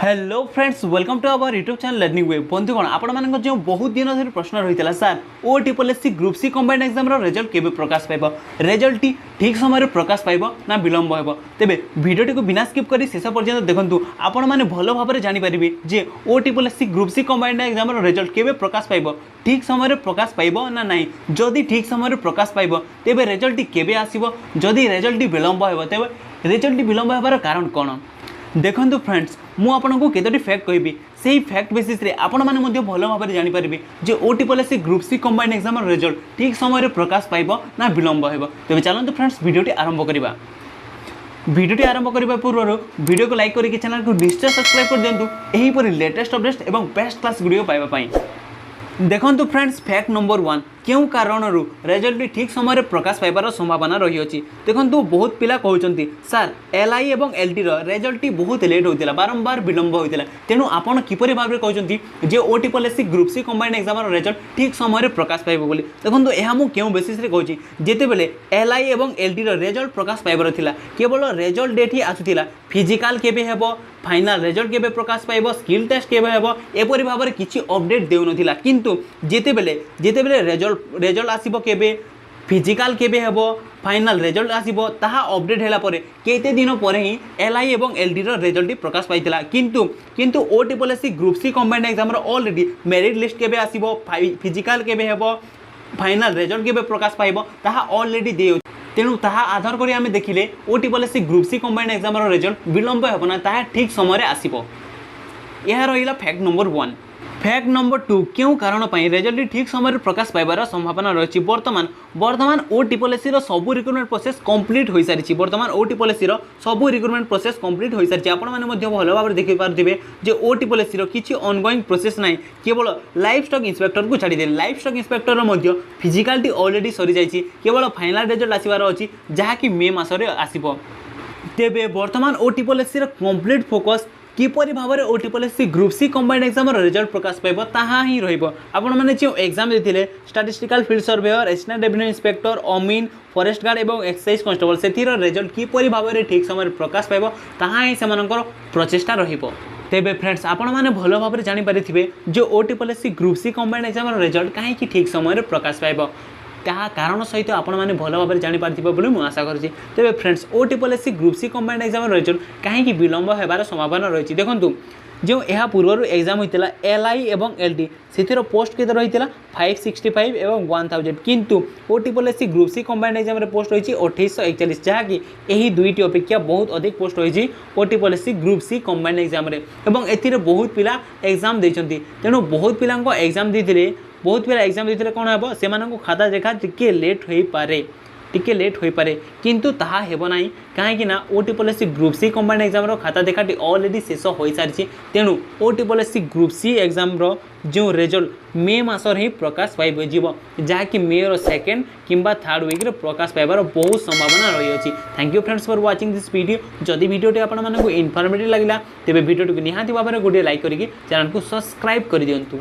Hello friends, welcome to our YouTube channel learning way. बंधुगण आपण जो बहुत दिन धरी प्रश्न रही है sir O triple group C combined exam result केबे प्रकाश पाइब, रिजल्ट ठीक समय प्रकाश पाइब ना विलंब हो। तेबे भिडियोटी को बिना स्किप करी शेष पर्यंत देखंतु आपण माने भलो भाबरे जानि परिबे जे O triple group C combined exam result केबे प्रकाश पाइब, ठीक समय प्रकाश पाइब ना नहीं। जदि ठीक समय प्रकाश पाइब तेबे रिजल्ट केबे आसीबो, जदि रिजल्ट विलंब हो तेबे रिजल्ट विलंब होबार कारण कोन। देखो फ्रेंड्स, मु आपको केतोटी फैक्ट कहबी, से फैक्ट बेसिस रे आपण माने मध्य भलो भाबरे जानि परिबे जे O triple group C combined exam result ठीक समय प्रकाश पाइब ना विलंब होइबो। तेबे चलंतु फ्रेंड्स भिडियोटी आरंभ करिबा। भिडियोटी आरंभ करने पूर्व वीडियो को लाइक करके चैनल को निश्चय सब्सक्राइब कर दिंतु यही परि लेटेस्ट अपडेट एवं बेस्ट क्लास वीडियो पाइबा पई। देखो फ्रेंड्स, फैक्ट नंबर 1, क्यों कारण रिजल्ट ठीक समय प्रकाश पाइबार संभावना रही है। देखो बहुत पिला कहते सर एलआई और एलटी रिजल्ट बहुत लेट होता, बारंबार विलंब होता, तेणु आपड़ किपर भाव में कहते O triple group C combined exam result ठीक समय प्रकाश पाइब बोली। देखो यह मुझे क्यों बेसिस कहूँ जितेबले एलआई और एलटी रिजल्ट प्रकाश पाइबार थिला, केवल रिजल्ट डेट ही आसूला, फिजिकाल केबे हेबो, फाइनल रिजल्ट केबे प्रकाश पाइब, स्किल टेस्ट केबे हेबो, एपरि भाव में किसी अपडेट देउनथिला। किंतु जितेबले रिजल्ट आसीबो केबे, फिजिकाल केबे हेबो, फाइनल रिजल्ट आसीबो, ताहा अपडेट हैला परे केते दिन परे ही एलआई एवं एलटी रो रिजल्ट प्रकाश पाइतिला। किंतु O triple group C combined exam रो ऑलरेडी मेरिट लिस्ट केबे आसीबो, फिजिकाल केबे हेबो, फाइनल रिजल्ट केबे प्रकाश पाइबो, ताहा ऑलरेडी दे। तेणु ताहा आधार करी आमे देखिले O triple group C combined exam रो रिजल्ट विलंब हेबो ना, ताहा ठीक समय आसीबो। यह रहिला फैक्ट नंबर 1। फैक्ट नंबर 2, क्यों कारण रिजल्ट ठीक समय प्रकाश पाइबार संभावना रही। बर्तमान ओ ट्रिपल सबू रिक्रुटमेंट प्रोसेस कंप्लीट हो सारी। बर्तमान ओ ट्रिपल सबू रिक्रुटमेंट प्रोसेस कंप्लीट हो सारी। आपण मैंने भल भाव देखी पारे जे ओ ट्रिपल किसी ऑनगोइंग प्रोसेस ना, केवल लाइफ स्टॉक इंस्पेक्टर को छाड़ी दे। लाइफ स्टॉक इंस्पेक्टर फिजिकालिटी ऑलरेडी सरी जाइए, केवल फाइनल रिजल्ट आसबार अच्छी जहाँकि मे मसरे आसब। तेबे बर्तमान ओ ट्रिपल कंप्लीट फोकस किपरि भाव में O triple group C combined exam result प्रकाश पाइब ताहा ही रहिबो। आपण माने जो एग्जाम देथिले statistical field surveyor, additional revenue inspector, अमीन, फॉरेस्ट गार्ड एवं एक्साइज कांस्टेबल सेथिर रिजल्ट किपरि भाव में ठीक समय प्रकाश पाइब ताहा ही सेमानकर प्रचेष्टा रहिबो। तेबे फ्रेंड्स, आपण माने भलो भाव में जानि पारिथिबे जो O triple group C combined exam result काहे कि ठीक समय प्रकाश पाइब, क्या कारण सहित आपण मैंने भल भाव में जापारे बोली मुझे आशा करुँच। तेज friends, O triple group C combined exam result कहीं विलंब होबार संभावना रही। देखो जो यह पूर्व एग्जाम होता एलआई और एलटी से पोस्ट के रही 565 एवं 1000, किंतु O triple group C combined exam post रही 2841, जहाँकि यही दुईटी अपेक्षा बहुत अधिक पोस्ट रही O triple group C combined exam ए बहुत पिला एग्जाम देते। तेणु बहुत पिला एग्जाम देते, बहुत पिला एग्जाम देते कौन हे से खाता देखा टिके लेट हो पारे, किंतु ताहा हेबो नाही कहीं ओ triple group C combined exam खाता देखाटी ऑलरेडी शेष हो सारी। तेणु ओ ट्रिपल ग्रुप सी एग्जाम जो रिजल्ट मे मासर ही प्रकाश पाइब जीव, जहाँकि मे रो सेकेंड किंबा थर्ड वीक रे प्रकाश पाइबार बहुत संभावना रही है। Thank you friends for watching this video. जदि वीडियोटी आपण मानकु इनफॉर्मेटिव लगिला तेबे वीडियोटी को निहाती भाव में गोटे लाइक करके चैनल को सब्सक्राइब कर दियंतु।